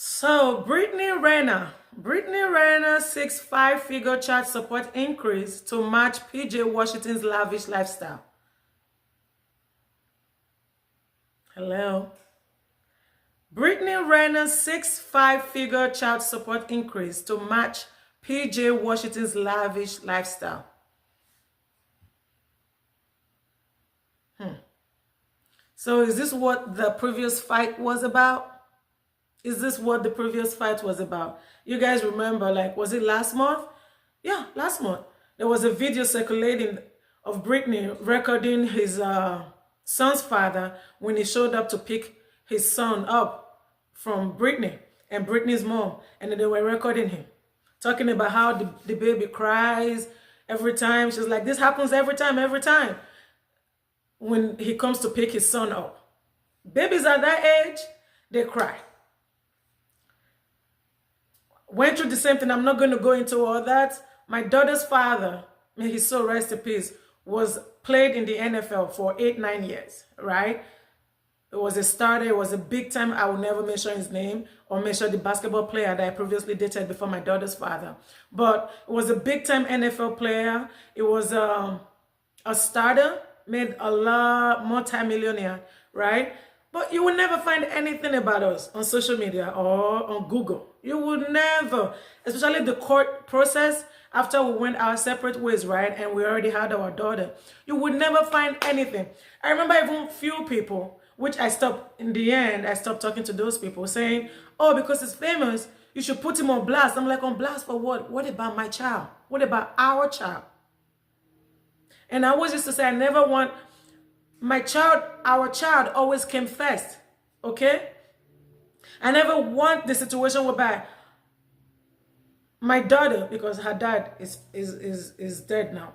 So, Brittany Renner seeks five-figure chart support increase to match PJ Washington's lavish lifestyle. Hello. Brittany Renner seeks five-figure child support increase to match PJ Washington's lavish lifestyle. So is this what the previous fight was about? Is this what the previous fight was about? You guys remember, like, was it last month? Yeah, last month. There was a video circulating of Brittany recording his son's father when he showed up to pick his son up from Brittany and Brittany's mom. And then they were recording him, talking about how the baby cries every time. She's like, this happens every time. When he comes to pick his son up. Babies at that age, they cry. Went through the same thing. I'm not going to go into all that. My daughter's father, may his soul rest in peace, was played in the NFL for 8-9 years, right? It was a starter. It was a big time. I will never mention his name or mention the basketball player that I previously dated before my daughter's father. But it was a big time NFL player. It was a starter, made a lot, multi-millionaire, right? But you will never find anything about us on social media or on Google. You would never, especially the court process after we went our separate ways, right? And we already had our daughter. You would never find anything. I remember even few people, which I stopped, in the end, I stopped talking to those people saying, oh, because it's famous, you should put him on blast. I'm like, on blast for what? What about my child? What about our child? And I always used to say, I never want my child, our child always came first, okay? I never want the situation whereby my daughter, because her dad is dead now.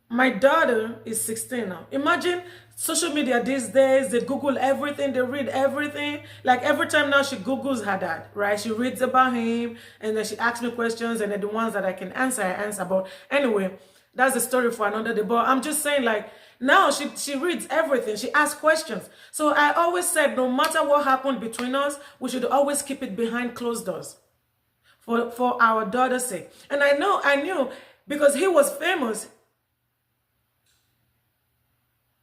My daughter is 16 now. Imagine social media these days, they Google everything, they read everything. Like every time now she Googles her dad, right? She reads about him and then she asks me questions and then the ones that I can answer, I answer. But anyway, that's a story for another day. But I'm just saying, like, now she reads everything. She asks questions. So I always said, no matter what happened between us, we should always keep it behind closed doors for our daughter's sake. And I knew because he was famous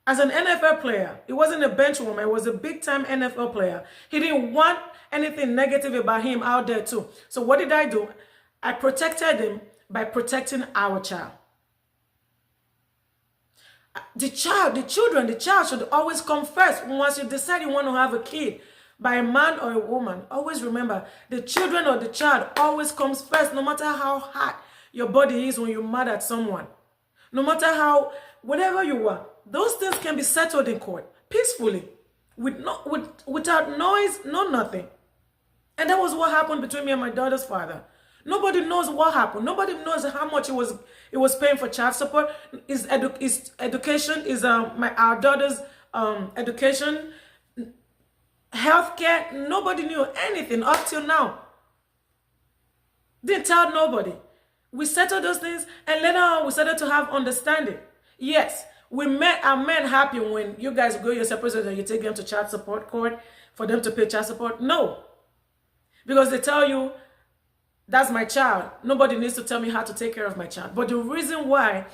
as an NFL player. He wasn't a bench warmer. He was a big-time NFL player. He didn't want anything negative about him out there too. So what did I do? I protected him by protecting our child. The child should always come first. Once you decide you want to have a kid by a man or a woman, always remember the children or the child always comes first, no matter how hot your body is when you're mad at someone. No matter how, whatever you are, those things can be settled in court peacefully, without noise, no nothing. And that was what happened between me and my daughter's father. Nobody knows what happened. Nobody knows how much it was paying for child support. His education is our daughter's education, healthcare. Nobody knew anything up till now. Didn't tell nobody. We settled those things, and later on we started to have understanding. Yes, we are men happy when you guys go your separate ways and you take them to child support court for them to pay child support. No, because they tell you, that's my child. Nobody needs to tell me how to take care of my child. But the reason why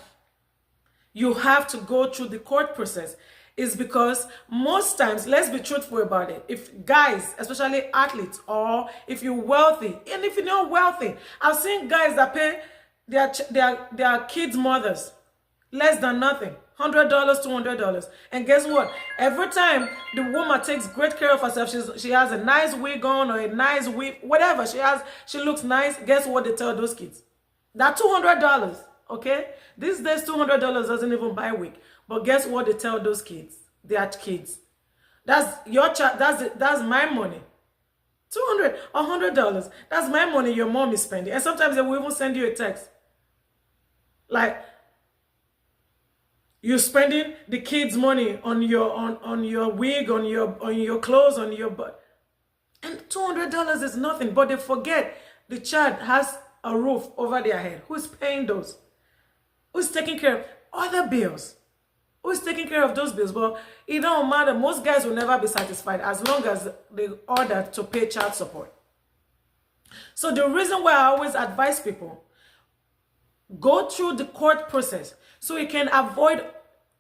you have to go through the court process is because most times, let's be truthful about it, if guys, especially athletes, or if you're wealthy, and if you're not wealthy, I've seen guys that pay their kids' mothers less than nothing. $100, $200. And guess what? Every time the woman takes great care of herself, she has a nice wig on or a nice wig, whatever she looks nice. Guess what they tell those kids? That $200, okay? These days, $200 doesn't even buy a wig. But guess what they tell those kids? Their kids. That's your child. That's my money. $200 or $100. That's my money your mom is spending. And sometimes they will even send you a text. Like, you're spending the kids' money on your wig, on your clothes, on your butt. And $200 is nothing, but they forget the child has a roof over their head. Who's paying those? Who's taking care of other bills? Who's taking care of those bills? But it don't matter. Most guys will never be satisfied as long as they order to pay child support. So the reason why I always advise people, go through the court process so you can avoid,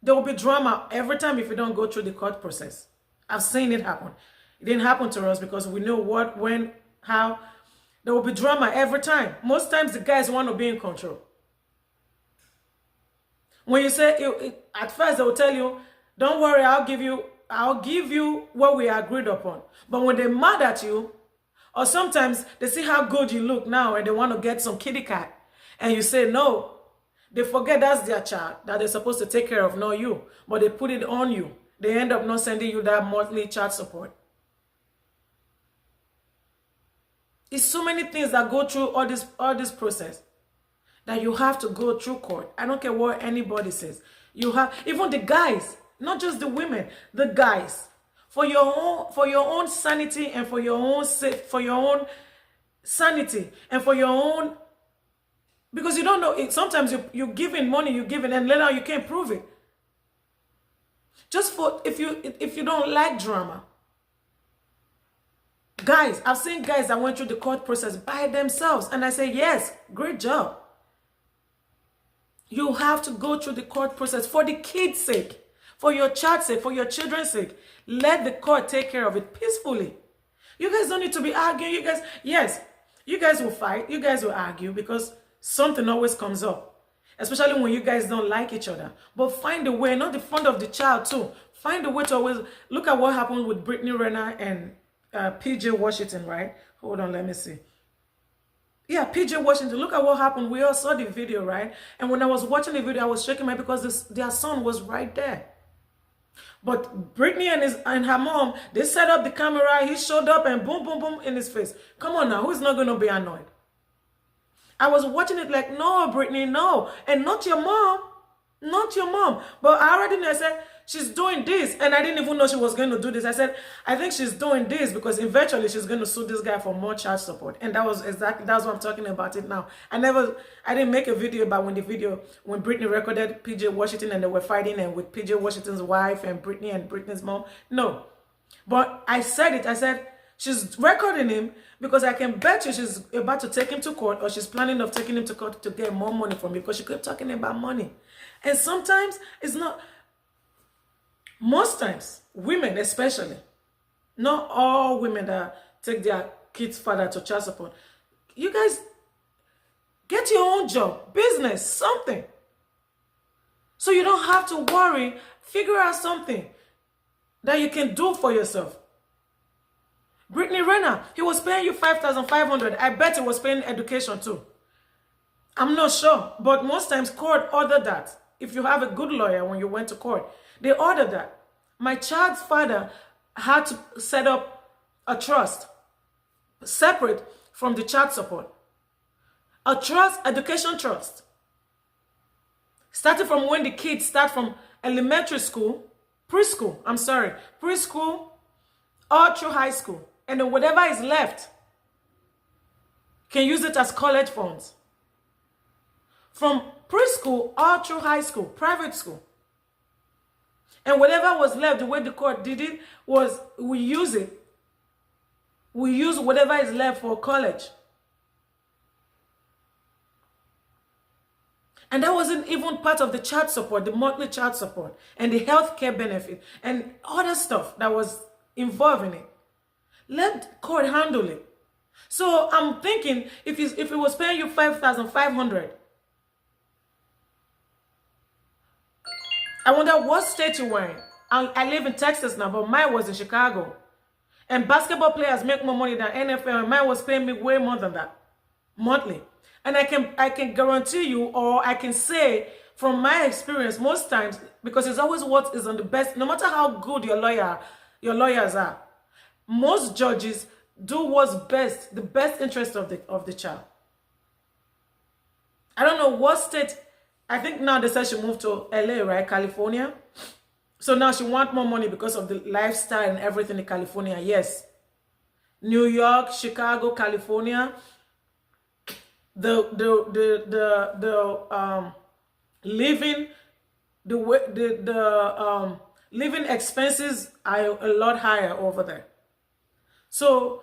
there will be drama every time if you don't go through the court process. I've seen it happen. It didn't happen to us because we know what, when, how. There will be drama every time. Most times the guys want to be in control. When you say, at first they will tell you, don't worry, I'll give you what we agreed upon. But when they're mad at you, or sometimes they see how good you look now and they want to get some kitty cat, and you say no, they forget that's their child that they're supposed to take care of, not you. But they put it on you. They end up not sending you that monthly child support. It's so many things that go through all this process that you have to go through court. I don't care what anybody says. You have, even the guys, not just the women, the guys, for your own sanity and for your own sanity and for your own, because you don't know, sometimes you give in money, you give in, and later you can't prove it. Just for, if you don't like drama. Guys, I've seen guys that went through the court process by themselves, and I say, yes, great job. You have to go through the court process for the kids' sake, for your child's sake, for your children's sake. Let the court take care of it peacefully. You guys don't need to be arguing. You guys, yes, you guys will fight. You guys will argue because something always comes up, especially when you guys don't like each other. But find a way, not the front of the child too. Find a way to always look at what happened with Brittany Renner and PJ Washington, right? Hold on, let me see. Yeah, PJ Washington. Look at what happened. We all saw the video, right? And when I was watching the video, I was shaking my head because their son was right there. But Brittany and her mom, they set up the camera. He showed up and boom, boom, boom in his face. Come on now, who's not going to be annoyed? I was watching it like, no, Brittany, no. And not your mom. Not your mom. But I already know, I said, she's doing this. And I didn't even know she was going to do this. I said, I think she's doing this because eventually she's going to sue this guy for more child support. And that's what I'm talking about it now. I didn't make a video about when Brittany recorded PJ Washington and they were fighting and with PJ Washington's wife and Brittany's mom. No. But I said it. I said, she's recording him because I can bet you she's about to take him to court or she's planning of taking him to court to get more money from him because she kept talking about money. And sometimes it's not, most times, women especially, not all women that take their kids' father to child support, you guys get your own job, business, something. So you don't have to worry, figure out something that you can do for yourself. Brittany Renner, he was paying you $5,500. I bet he was paying education too. I'm not sure, but most times court ordered that. If you have a good lawyer when you went to court, they ordered that. My child's father had to set up a trust separate from the child support. A trust, education trust. Starting from when the kids start from elementary school, preschool, all through high school. And then whatever is left, can use it as college funds. From preschool all through high school, private school. And whatever was left, the way the court did it was we use it. We use whatever is left for college. And that wasn't even part of the child support, the monthly child support, and the health care benefit, and other stuff that was involved in it. Let court handle it. So I'm thinking, if it was paying you $5,500, I wonder what state you were in. I live in Texas now, but mine was in Chicago. And basketball players make more money than NFL, and mine was paying me way more than that, monthly. And I can guarantee you, or I can say from my experience, most times, because it's always what is on the best, no matter how good your lawyers are, most judges do what's best, the best interest of the child. I don't know what state. I think now they said she moved to LA, right? California. So now she wants more money because of the lifestyle and everything in California. Yes. New York, Chicago, California. The the living expenses are a lot higher over there. So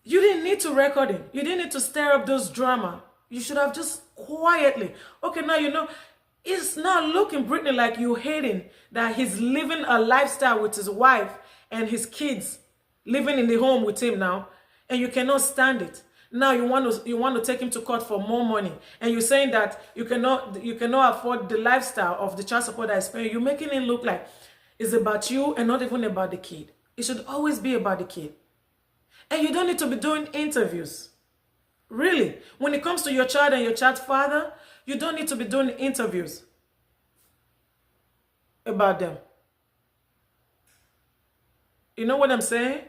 you didn't need to record him. You didn't need to stir up those drama. You should have just quietly. Okay, now you know. It's not looking, Brittany, like you hating that he's living a lifestyle with his wife and his kids, living in the home with him now, and you cannot stand it. Now you want to take him to court for more money, and you're saying that you cannot afford the lifestyle of the child support that is paying. You're making it look like it's about you and not even about the kid. It should always be about the kid. And you don't need to be doing interviews. Really, when it comes to your child and your child's father, you don't need to be doing interviews about them. You know what I'm saying?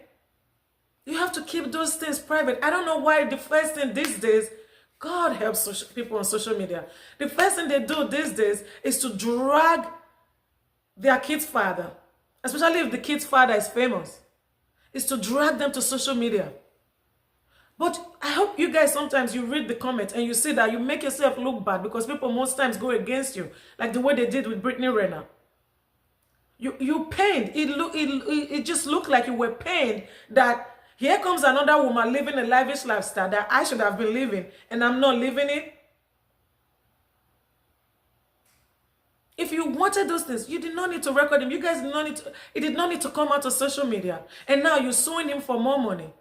You have to keep those things private. I don't know why the first thing these days, God helps people on social media. The first thing they do these days is to drag their kid's father, especially if the kid's father is famous, is to drag them to social media. But I hope you guys, sometimes you read the comments and you see that you make yourself look bad because people most times go against you, like the way they did with Brittany Renner. You pained. It just looked like you were pained that here comes another woman living a lavish lifestyle that I should have been living and I'm not living it. If you wanted those things, you did not need to record him. You guys did not need to, it did not need to come out of social media. And now you're suing him for more money.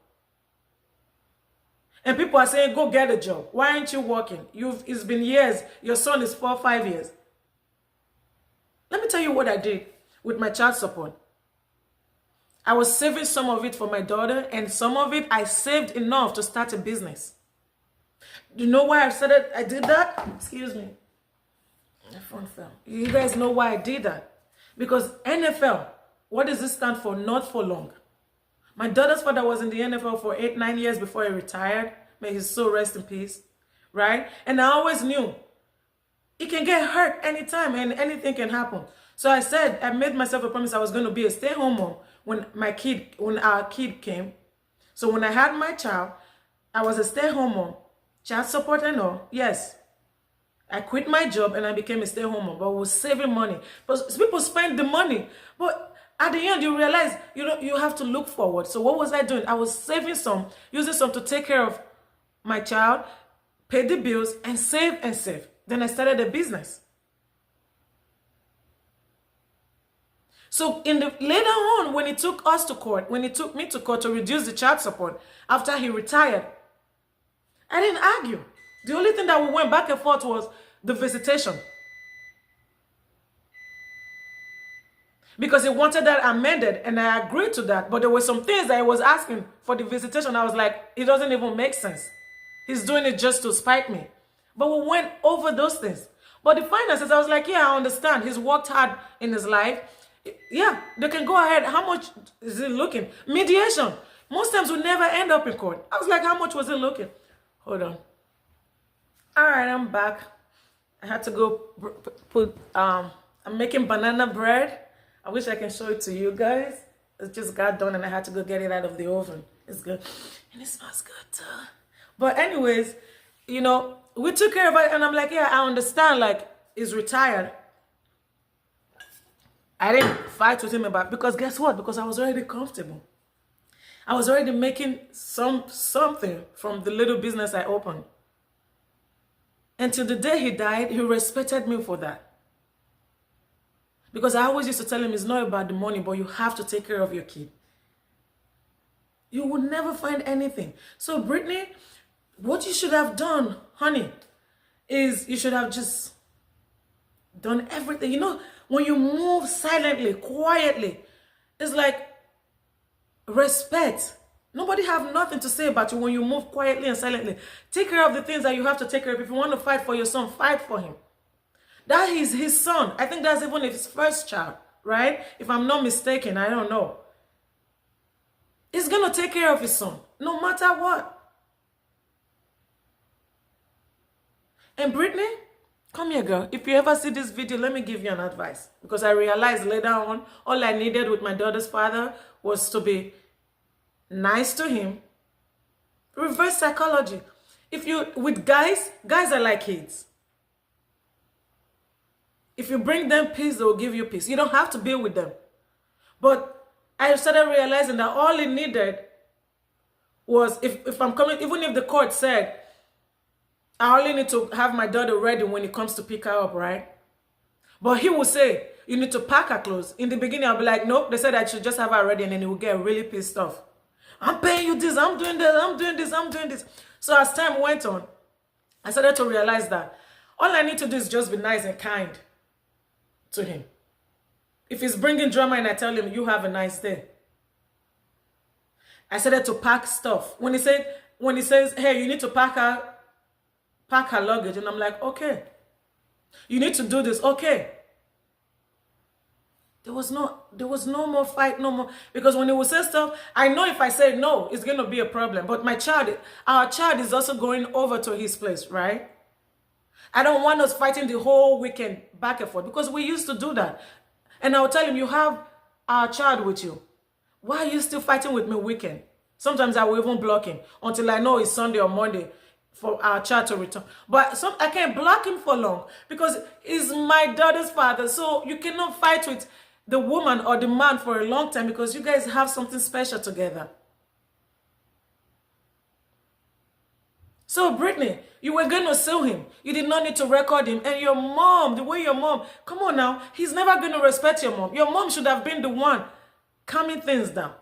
And people are saying, go get a job. Why aren't you working? It's been years. Your son is 4 or 5 years. Let me tell you what I did with my child support. I was saving some of it for my daughter, and some of it I saved enough to start a business. You know why I did that? Excuse me. My phone fell. You guys know why I did that? Because NFL, what does it stand for? Not for long. My daughter's father was in the NFL for 8 or 9 years before he retired. May his soul rest in peace. Right? And I always knew he can get hurt anytime and anything can happen. So I made myself a promise I was going to be a stay-at-home mom when our kid came. So when I had my child, I was a stay-at-home mom. Child support and all. Yes. I quit my job and I became a stay-at-home mom. But I was saving money. But people spend the money. But at the end, you realize you have to look forward. So what was I doing? I was saving some, using some to take care of my child, pay the bills, and save and save. Then I started a business. So later on, when he took us to court, when he took me to court to reduce the child support after he retired, I didn't argue. The only thing that we went back and forth was the visitation. Because he wanted that amended, and I agreed to that. But there were some things that I was asking for the visitation. I was like, it doesn't even make sense. He's doing it just to spite me. But we went over those things. But the finances, I was like, yeah, I understand. He's worked hard in his life. Yeah, they can go ahead. How much is it looking? Mediation. Most times we never end up in court. I was like, how much was it looking? Hold on. All right, I'm back. I had to go I'm making banana bread. I wish I can show it to you guys. It just got done and I had to go get it out of the oven. It's good. And it smells good too. But anyways, we took care of it and I'm like, yeah, I understand. Like, he's retired. I didn't fight with him because guess what? Because I was already comfortable. I was already making something from the little business I opened. Until the day he died, he respected me for that. Because I always used to tell him it's not about the money, but you have to take care of your kid. You will never find anything. So Brittany, what you should have done, honey, is you should have just done everything. When you move silently, quietly, it's like respect. Nobody have nothing to say about you when you move quietly and silently. Take care of the things that you have to take care of. If you want to fight for your son, fight for him. That is his son. I think that's even his first child, right? If I'm not mistaken, I don't know. He's going to take care of his son, no matter what. And Brittany, come here, girl. If you ever see this video, let me give you an advice. Because I realized later on, all I needed with my daughter's father was to be nice to him. Reverse psychology. With guys are like kids. If you bring them peace, they will give you peace. You don't have to be with them. But I started realizing that all it needed was, if I'm coming, even if the court said, I only need to have my daughter ready when it comes to pick her up, right? But he will say, you need to pack her clothes. In the beginning, I'll be like, nope, they said I should just have her ready, and then he will get really pissed off. I'm paying you this, I'm doing this, I'm doing this, I'm doing this. So as time went on, I started to realize that all I need to do is just be nice and kind to him. If he's bringing drama and I tell him, you have a nice day. I started to pack stuff. When he says, hey, you need to pack her luggage, and I'm like, okay. You need to do this, okay. There was no more fight, no more. Because when he would say stuff, I know if I say no, it's going to be a problem. But our child is also going over to his place, right? I don't want us fighting the whole weekend back and forth, because we used to do that. And I'll tell him, you have our child with you. Why are you still fighting with me weekend? Sometimes I will even block him until I know it's Sunday or Monday for our child to return. But I can't block him for long because he's my daughter's father. So you cannot fight with the woman or the man for a long time because you guys have something special together. So Brittany, you were going to sue him. You did not need to record him. And your mom, the way your mom, come on now, he's never going to respect your mom. Your mom should have been the one calming things down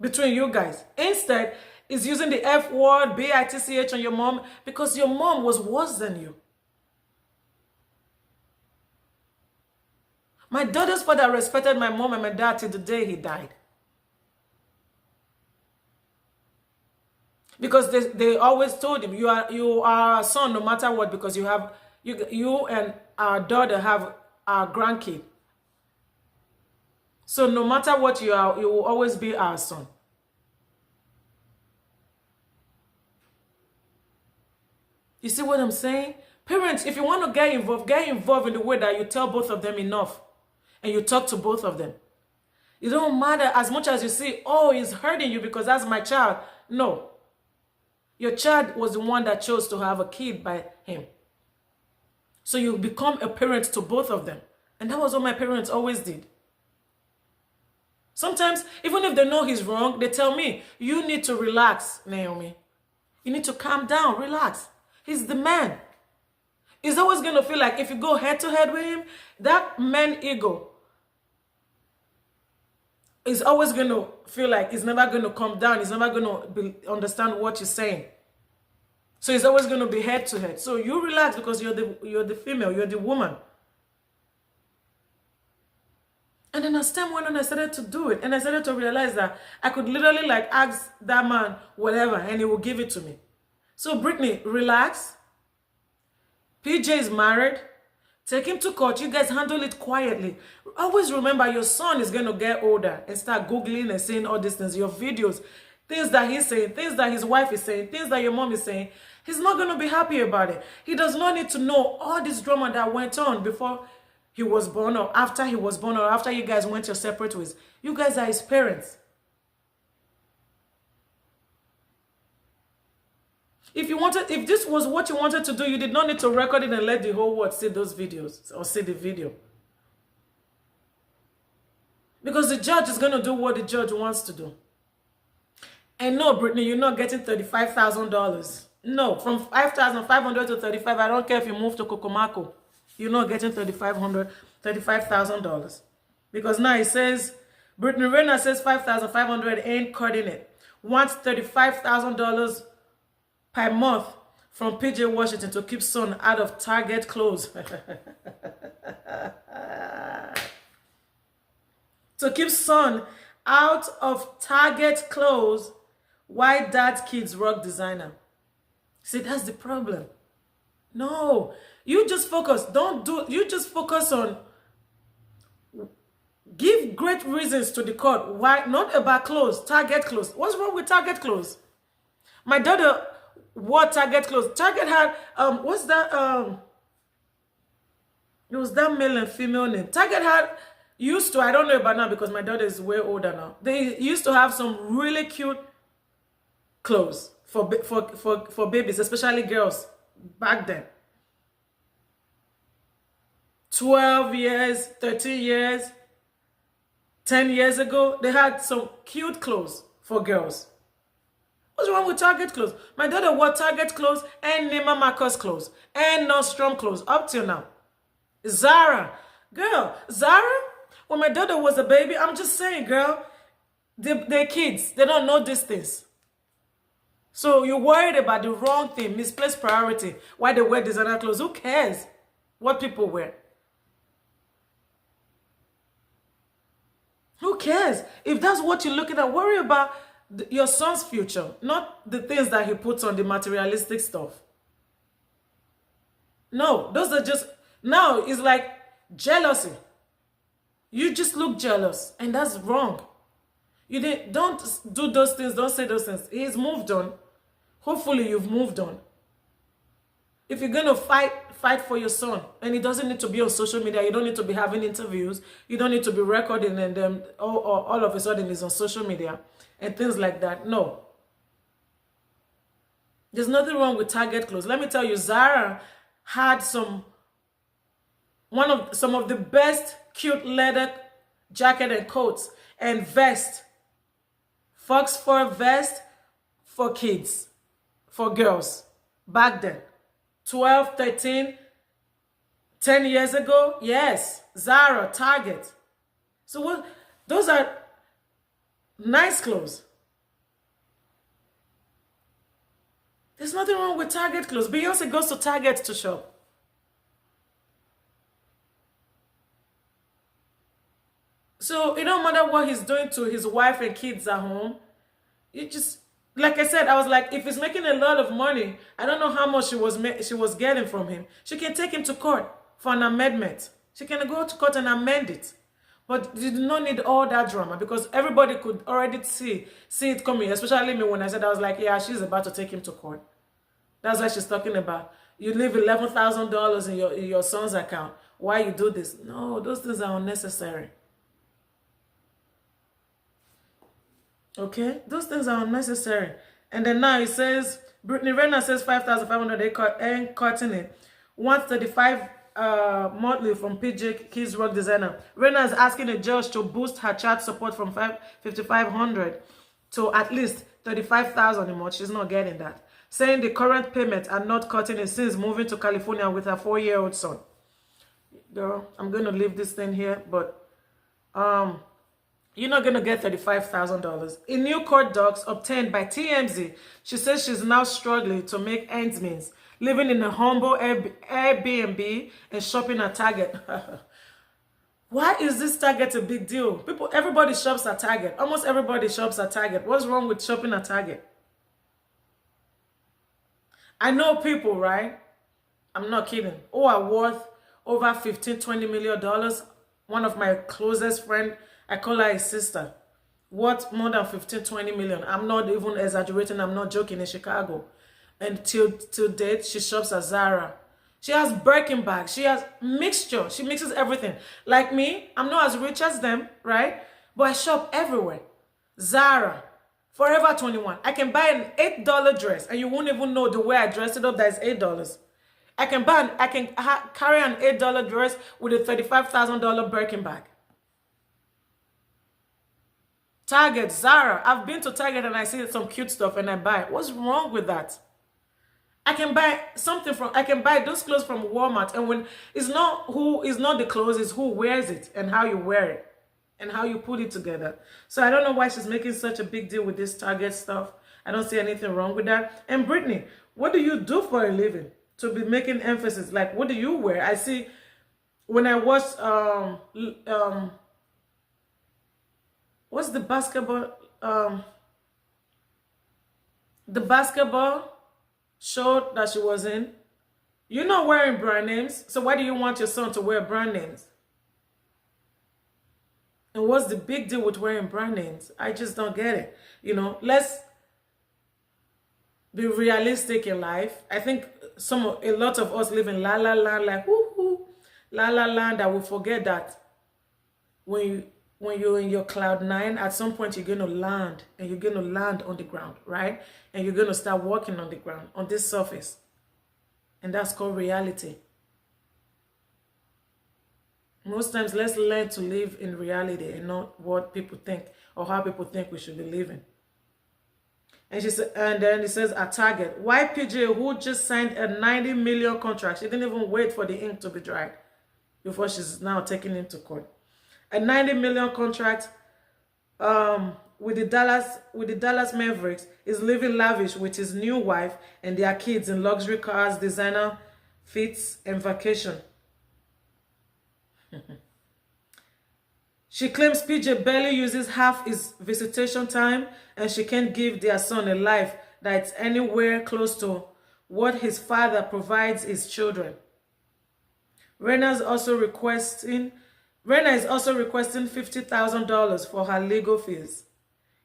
between you guys. Instead, he's using the F word, B-I-T-C-H on your mom because your mom was worse than you. My daughter's father respected my mom and my dad till the day he died. Because they always told him, you are a son no matter what, because you and our daughter have our grandkid. So no matter what you are, you will always be our son. You see what I'm saying? Parents, if you want to get involved in the way that you tell both of them enough and you talk to both of them. It don't matter as much as you see, oh, he's hurting you because that's my child. No. Your child was the one that chose to have a kid by him. So you become a parent to both of them. And that was what my parents always did. Sometimes, even if they know he's wrong, they tell me, you need to relax, Naomi. You need to calm down, relax. He's the man. He's always going to feel like if you go head to head with him, that man ego is always going to feel like he's never going to calm down. He's never going to understand what you're saying. So he's always going to be head to head. So you relax because you're the female, you're the woman. And then as time went on, I started to do it. And I started to realize that I could literally like ask that man whatever and he will give it to me. So Brittany, relax. PJ is married. Take him to court. You guys handle it quietly. Always remember your son is going to get older and start Googling and saying all these things. Your videos, things that he's saying, things that his wife is saying, things that your mom is saying. He's not going to be happy about it. He does not need to know all this drama that went on before he was born or after he was born or after you guys went your separate ways. You guys are his parents. If this was what you wanted to do, you did not need to record it and let the whole world see those videos or see the video. Because the judge is going to do what the judge wants to do. And no, Brittany, you're not getting $35,000. No, from $5,500 to $35,000, I don't care if you move to Kokomako. You're not getting $35,000. Because now it says, Brittany Renner says $5,500 ain't cutting it. Wants $35,000 per month from PJ Washington to keep son out of Target clothes. To keep son out of Target clothes, why dad's kids rock designer? See, that's the problem. No, you just focus. You just focus on, give great reasons to the court. Why? Not about clothes, Target clothes. What's wrong with Target clothes? My daughter wore Target clothes. Target had, what's that? It was that male and female name. Target had, used to, I don't know about now because my daughter is way older now. They used to have some really cute clothes for babies, especially girls back then. 12 years, 13 years, 10 years ago, they had some cute clothes for girls. What's wrong with Target clothes? My daughter wore Target clothes and Neiman Marcus clothes and Nordstrom clothes up till now. Zara. Girl, Zara, when my daughter was a baby, I'm just saying, girl, they're kids. They don't know these things. So you're worried about the wrong thing, misplaced priority. Why they wear designer clothes? Who cares what people wear? Who cares? If that's what you're looking at, worry about your son's future, not the things that he puts on, the materialistic stuff. No, those are just, now it's like jealousy. You just look jealous, and that's wrong. Don't do those things, don't say those things. He's moved on. Hopefully you've moved on. If you're going to fight for your son, and it doesn't need to be on social media, you don't need to be having interviews, you don't need to be recording, and then all of a sudden it's on social media and things like that. No. There's nothing wrong with Target clothes. Let me tell you, Zara had some of the best cute leather jacket and coats and vest, fox fur vest for kids, for girls back then. 12, 13, 10 years ago, yes, Zara, Target. So what? Those are nice clothes. There's nothing wrong with Target clothes. Beyonce goes to Target to shop. So it don't matter what he's doing to his wife and kids at home. You just, like I said, I was like, if he's making a lot of money, I don't know how much she was getting from him. She can take him to court for an amendment. She can go to court and amend it. But you do not need all that drama, because everybody could already see it coming, especially me when I said, I was like, yeah, she's about to take him to court. That's what she's talking about. You leave $11,000 in your son's account. Why you do this? No, those things are unnecessary. Okay, those things are unnecessary. And then now it says, Brittany Renner says 5,500 and cutting it. 135 monthly from PJ Kids Rock Designer. Renner is asking the judge to boost her chat support from 5,500 to at least 35,000 a month. She's not getting that. Saying the current payments are not cutting it since moving to California with her 4-year-old son. Girl, I'm going to leave this thing here, but you're not going to get $35,000. In new court docs obtained by TMZ, she says she's now struggling to make ends meet, living in a humble Airbnb and shopping at Target. Why is this Target a big deal? Everybody shops at Target. Almost everybody shops at Target. What's wrong with shopping at Target? I know people, right? I'm not kidding. Who are worth over $15-20 million. One of my closest friends, I call her a sister. Worth more than 15-20 million. I'm not even exaggerating. I'm not joking. In Chicago. And till date, she shops at Zara. She has Birkin bags. She has mixture. She mixes everything. Like me, I'm not as rich as them, right? But I shop everywhere. Zara. Forever 21. I can buy an $8 dress and you won't even know the way I dressed it up that is $8. I can carry an $8 dress with a $35,000 Birkin bag. Target, Zara. I've been to Target and I see some cute stuff and I buy it. What's wrong with that? I can buy those clothes from Walmart, and when it's not the clothes, it's who wears it and how you wear it and how you put it together. So I don't know why she's making such a big deal with this Target stuff. I don't see anything wrong with that. And Brittany, what do you do for a living to be making emphasis? Like, what do you wear? I see when I watch what's the basketball show that she was in? You're not wearing brand names, so why do you want your son to wear brand names? And what's the big deal with wearing brand names? I just don't get it. You know, let's be realistic in life. I think a lot of us live in la la land, like whoo la la land, that we forget that when you're in your cloud 9, at some point you're going to land, and you're going to land on the ground, right? And you're going to start walking on the ground, on this surface. And that's called reality. Most times, let's learn to live in reality and not what people think or how people think we should be living. And she said, and then it says at Target, why PJ, who just signed a 90 million contract? She didn't even wait for the ink to be dried before she's now taking him to court. A 90 million contract with the Dallas Mavericks, is living lavish with his new wife and their kids in luxury cars, designer fits, and vacation. She claims PJ barely uses half his visitation time, and she can't give their son a life that's anywhere close to what his father provides his children. Renner is also requesting $50,000 for her legal fees.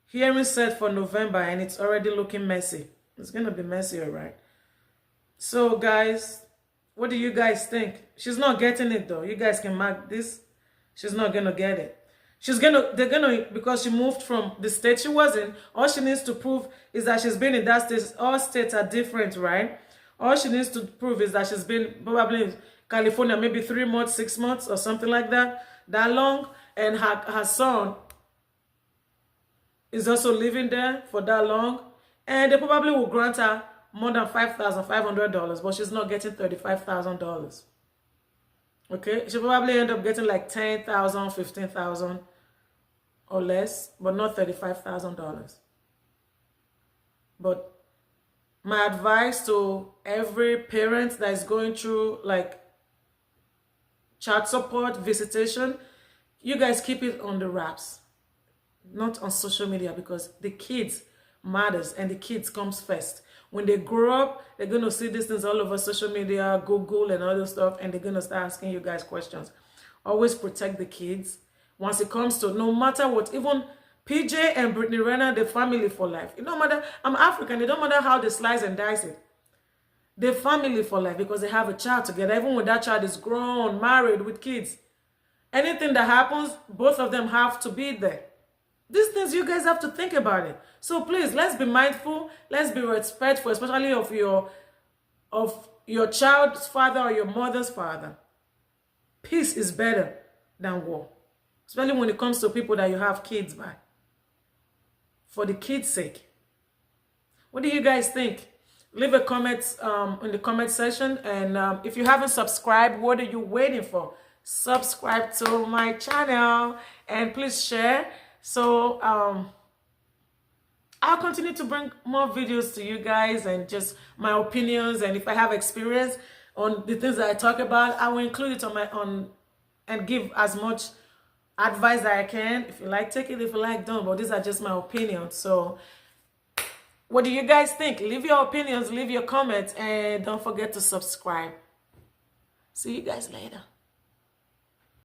Hearing set for November, and it's already looking messy. It's going to be messy, all right? So, guys, what do you guys think? She's not getting it, though. You guys can mark this. She's not going to get it. Because she moved from the state she was in, all she needs to prove is that she's been in that state. All states are different, right? All she needs to prove is that she's been probably in California maybe 3 months, 6 months, or something like that long, and her son is also living there for that long, and they probably will grant her more than $5,500, but she's not getting $35,000. Okay, she'll probably end up getting like $10,000, $15,000 or less, but not $35,000. But my advice to every parent that is going through like child support, visitation, you guys keep it on the wraps. Not on social media, because the kids matters and the kids comes first. When they grow up, they're going to see these things all over social media, Google and other stuff, and they're going to start asking you guys questions. Always protect the kids. Once it comes to, no matter what, even PJ and Brittany Renner, the family for life. It don't matter, I'm African, it don't matter how they slice and dice it. They're family for life because they have a child together, even when that child is grown, married, with kids. Anything that happens, both of them have to be there. These things, you guys have to think about it. So please, let's be mindful. Let's be respectful, especially of your child's father or your mother's father. Peace is better than war, especially when it comes to people that you have kids by. For the kids' sake. What do you guys think? Leave a comment in the comment section. And if you haven't subscribed, what are you waiting for? Subscribe to my channel and please share. So I'll continue to bring more videos to you guys and just my opinions, and if I have experience on the things that I talk about, I will include it and give as much advice that I can. If you like, take it. If you like, don't. But these are just my opinions. So what do you guys think? Leave your opinions, leave your comments, and don't forget to subscribe. See you guys later.